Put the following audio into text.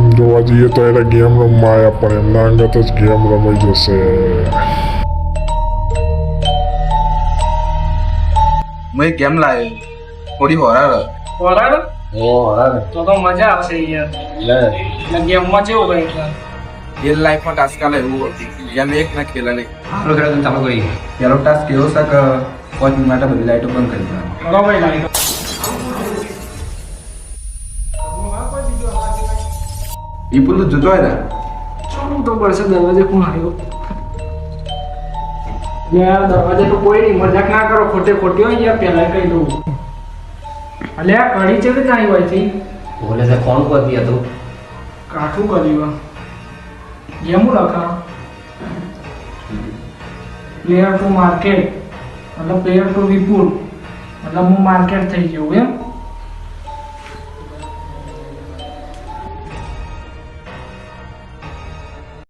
એમ જોવા જઈએ તો એને ગેમ રમવા આવ્યા પણ એમના અંગત જ ગેમ રમાઈ જશે. મેં ગેમ લાવ્યો થોડી હોરાર હોરાર હોરાર તો મજા આવશે યાર. એટલે ગેમમાં કેવું કઈ રિયલ લાઈફમાં ટાસ્ક આલે એવું ગેમ એક ના ખેલા નહીં. આપણો ખેડો તમે ચાલુ કરી. પેલો ટાસ્ક એવો છે કે 5 મિનિટ માટે બધી લાઈટો બંધ કરી દેવાની. બરાબર લાગે. વિપુલ તો જોતો હોય ને ચાલુ તો પડશે દરવાજે કોણ આવ્યો? યાર દરવાજે તો કોઈ નહીં, મજાક ના કરો ખોટે ખોટી હોય યાર, પહેલા કહી દઉં. અલે આ કઢી છે કે કાંઈ હોય છે? બોલે છે કોણ કરતી હતું? કાઠું કર્યું જેમું લખા પ્લેયર ટુ માર્કેટ, મતલબ પ્લેયર ટુ વિપુલ, મતલબ હું માર્કેટ થઈ ગયું એમ.